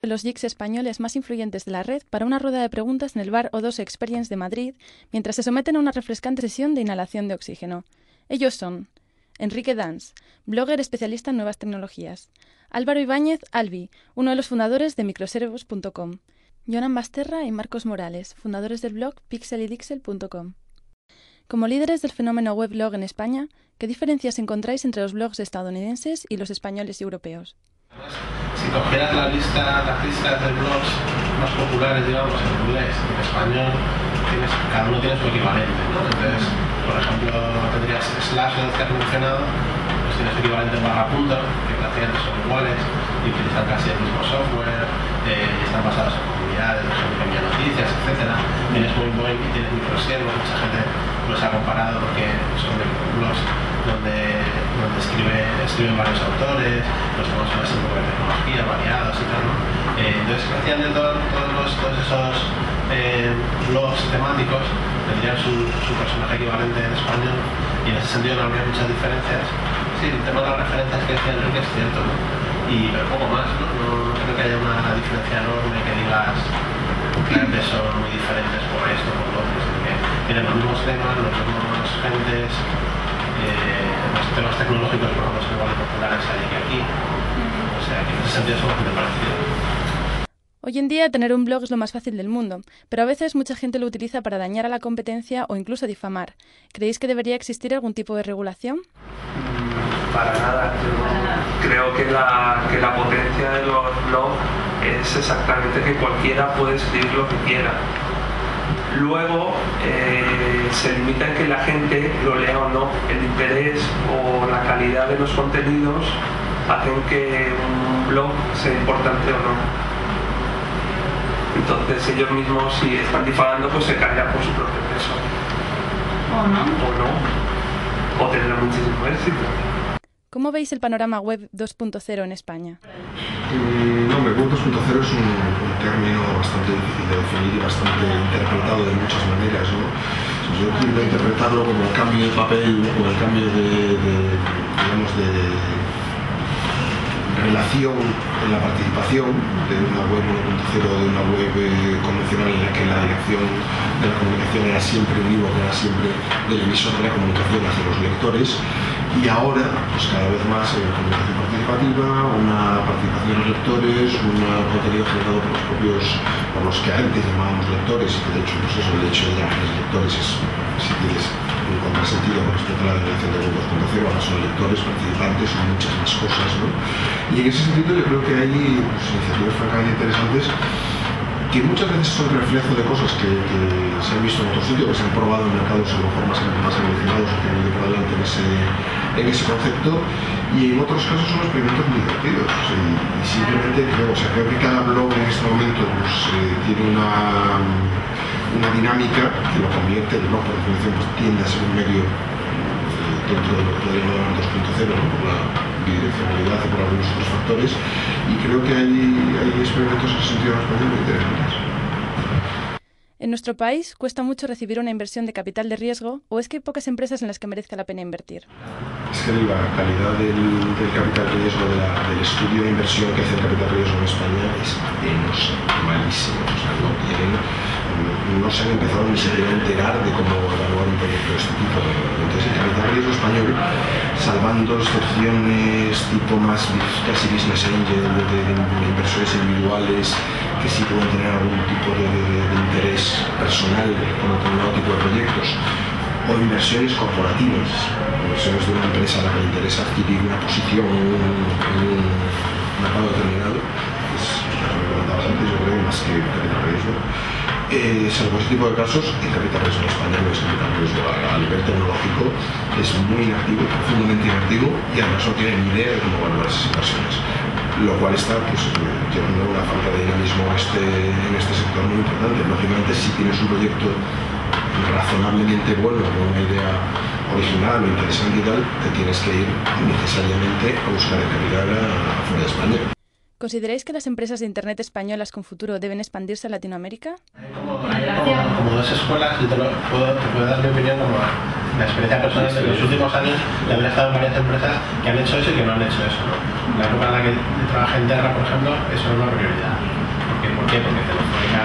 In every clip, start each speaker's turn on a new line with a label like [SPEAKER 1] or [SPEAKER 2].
[SPEAKER 1] de los geeks españoles más influyentes de la red para una rueda de preguntas en el bar O2 Experience de Madrid, mientras se someten a una refrescante sesión de inhalación de oxígeno. Ellos son Enrique Dans, blogger especialista en nuevas tecnologías; Álvaro Ibáñez, Albi, uno de los fundadores de microservos.com; Jonan Basterra y Marcos Morales, fundadores del blog pixelydixel.com. Como líderes del fenómeno weblog en España, ¿qué diferencias encontráis entre los blogs estadounidenses y los españoles y europeos?
[SPEAKER 2] Si cogieras las listas de blogs más populares, digamos, en inglés y en español, cada uno tiene su equivalente, ¿no? Entonces, por ejemplo, tendrías Slashdot que has mencionado, pues tiene su equivalente en barra punto, que prácticamente son iguales y utilizan casi el mismo software, y están basados en comunidades, por ejemplo, que envían noticias, etc. Tienes MoinBoing y tienes Microservos, mucha gente los ha comparado porque son blogs donde escriben varios autores, los temas son así un poco de tecnología, variados y tal, ¿no? Entonces, prácticamente todos esos blogs temáticos tendrían su personaje equivalente en español y en ese sentido no habría muchas diferencias. Sí, el tema de las referencias que decía Enrique es cierto, ¿no? Pero poco más, ¿no? No creo que haya una diferencia enorme que digas claramente son muy diferentes por esto, por lo otro, sino que tienen los mismos temas, los mismos gentes. Los temas tecnológicos, por ejemplo, son igual de populares allí que aquí. O sea, que en ese sentido son bastante parecidos.
[SPEAKER 1] Hoy en día tener un blog es lo más fácil del mundo, pero a veces mucha gente lo utiliza para dañar a la competencia o incluso difamar. ¿Creéis que debería existir algún tipo de regulación?
[SPEAKER 3] Para nada. Yo creo que la potencia de los blogs es exactamente que cualquiera puede escribir lo que quiera. Luego se limita en que la gente lo lea o no. El interés o la calidad de los contenidos hacen que un blog sea importante o no. Entonces ellos mismos, si están difamando, pues se caerán por su propio peso.
[SPEAKER 4] ¿O no?
[SPEAKER 3] O no. O tendrán muchísimo éxito.
[SPEAKER 1] ¿Cómo veis el panorama web 2.0 en España?
[SPEAKER 5] Web 2.0 es un término bastante difícil de definir y bastante interpretado de muchas maneras, ¿no? Yo quiero interpretarlo como el cambio de papel o el cambio de relación en la participación de una web 1.0 o de una web convencional en la que la dirección de la comunicación era siempre unívoca, era siempre del emisor de la comunicación hacia los lectores. Y ahora, pues cada vez más comunicación participativa, una participación de los lectores, un contenido generado por los que antes llamábamos lectores, y que de hecho, pues eso, el hecho de llamarles lectores es, si tienes un contrasentido con respecto a la denominación de Web 2.0, ahora son lectores, participantes, son muchas más cosas, ¿no? Y en ese sentido yo creo que hay iniciativas francamente interesantes que muchas veces son reflejo de cosas que se han visto en otros sitios, que se han probado en mercados a lo mejor más evolucionados o que han ido por adelante en ese concepto, y en otros casos son experimentos muy divertidos. Y simplemente creo que cada blog en este momento pues, tiene una dinámica que lo convierte, el blog por definición pues, tiende a ser un medio dentro de lo que podríamos llamar 2.0, ¿no? Por la bidireccionalidad y por algunos otros factores, y creo que hay experimentos en ese sentido en España muy interesantes.
[SPEAKER 1] ¿En nuestro país cuesta mucho recibir una inversión de capital de riesgo o es que hay pocas empresas en las que merezca la pena invertir?
[SPEAKER 5] Es que la calidad del capital de riesgo, del estudio de inversión que hace el capital de riesgo en España es penoso, malísimo. O sea, no se han empezado ni siquiera a enterar de cómo evaluar un proyecto de este tipo. Entonces el capital de riesgo español, salvando excepciones tipo más casi business angel, de inversores individuales que sí pueden tener algún tipo de interés personal con determinado tipo de proyectos, o inversiones corporativas, inversiones de una empresa a la que le interesa adquirir una posición en un mercado determinado, es lo que comentabas antes, yo creo, más que capital de riesgo. Salvo ese tipo de casos, el capital de riesgo en España no es capital de riesgo. A nivel tecnológico es muy inactivo, profundamente inactivo, y además no tiene ni idea de cómo evaluar esas inversiones. Lo cual está pues, llevando una falta de dinamismo en este sector muy importante. Lógicamente, si tienes un proyecto razonablemente bueno, con una idea original o interesante y tal, te tienes que ir necesariamente a buscar el capital afuera de España.
[SPEAKER 1] ¿Consideráis que las empresas de Internet españolas con futuro deben expandirse a Latinoamérica?
[SPEAKER 2] Hay como dos escuelas, y te puedo dar mi opinión como la experiencia personal de los últimos años de haber estado en varias empresas que han hecho eso y que no han hecho eso, ¿no? La época en la que trabajé en Terra, por ejemplo, eso era una prioridad. ¿Por qué? Porque Telefónica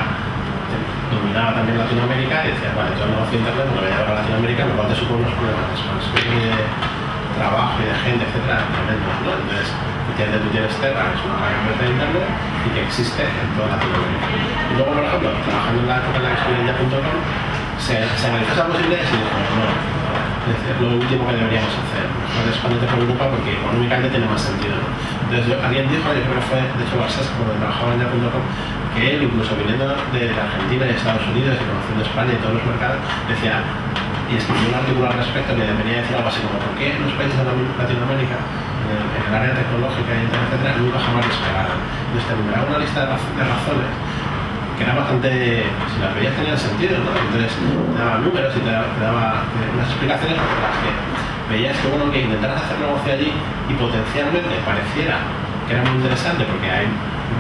[SPEAKER 2] dominaba también Latinoamérica y decía, vale, todo el negocio de internet me lo voy a llevar a Latinoamérica, lo cual te supone unos problemas de expansión y de trabajo y de gente, etcétera, tremendos, ¿no? Entonces, tienes de Twitter Terra, que es una gran empresa de internet y que existe en toda Latinoamérica. Y luego, por ejemplo, trabajando en la época en la que estuve en ya.com, se analizó esa posibilidad y se dijo, no, es lo último que deberíamos hacer. No expandete por Europa porque económicamente tiene más sentido, ¿no? Entonces, alguien dijo, yo creo que fue, de hecho, Garcés, cuando trabajaba en ya.com, que él, incluso viniendo de Argentina y Estados Unidos y conociendo España y todos los mercados, decía, y escribió un artículo al respecto que venía a decir algo así como, ¿por qué los países de Latinoamérica, en el área tecnológica y internet, etcétera, nunca jamás despegaron? Entonces te enumeraba una lista de razones que era bastante, si las veías tenían sentido, ¿no? Entonces te daba números y te daba unas explicaciones por las que veías que, bueno, que intentaras hacer negocio allí y potencialmente pareciera que era muy interesante porque hay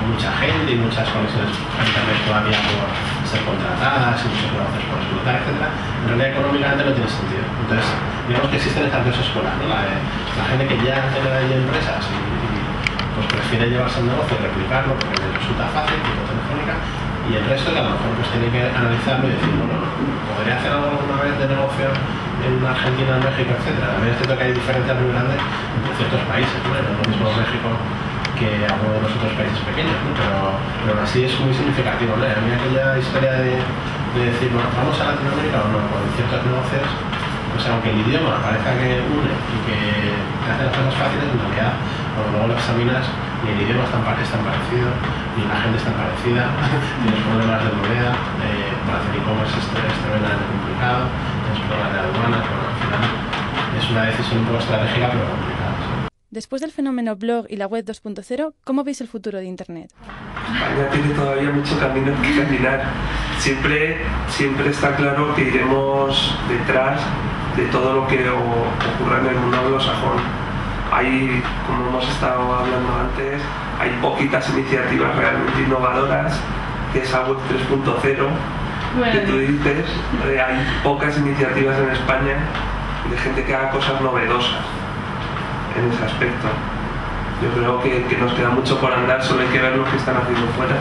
[SPEAKER 2] mucha gente y muchas conexiones a internet todavía por ser contratadas y muchos negocios por explotar, etcétera. En realidad económicamente no tiene sentido. Entonces, digamos que existen estas dos escuelas, ¿no? La gente que ya tiene allí empresas y pues prefiere llevarse el negocio y replicarlo porque les resulta fácil, tipo Telefónica, y el resto que a lo mejor pues tiene que analizarlo y decir, bueno, ¿podría hacer algo alguna vez de negocio en Argentina, en México, etcétera? También es cierto que hay diferencias muy grandes entre ciertos países, ¿no? No es lo mismo México que algunos de los otros países pequeños, ¿no? Pero aún así es muy significativo, ¿no? A mí aquella historia de decir, bueno, ¿vamos a Latinoamérica o no? Con ciertos negocios, pues aunque el idioma parezca que une y que te hace las cosas fáciles, en realidad, cuando luego lo examinas, ni el idioma es tan parecido, ni la gente es tan parecida, tienes problemas de moneda, para hacer e-commerce es tremendamente complicado, tienes problemas de aduanas, bueno, al final es una decisión un poco estratégica, pero complicada. ¿Sí?
[SPEAKER 1] Después del fenómeno blog y la web 2.0, ¿cómo veis el futuro de Internet?
[SPEAKER 3] España tiene todavía mucho camino que caminar. Siempre está claro que iremos detrás de todo lo que ocurra en el mundo anglosajón. Hay, como hemos estado hablando antes, hay poquitas iniciativas realmente innovadoras, que esa web 3.0 que tú dices, hay pocas iniciativas en España de gente que haga cosas novedosas en ese aspecto. Yo creo que nos queda mucho por andar, solo hay que ver lo que están haciendo fuera.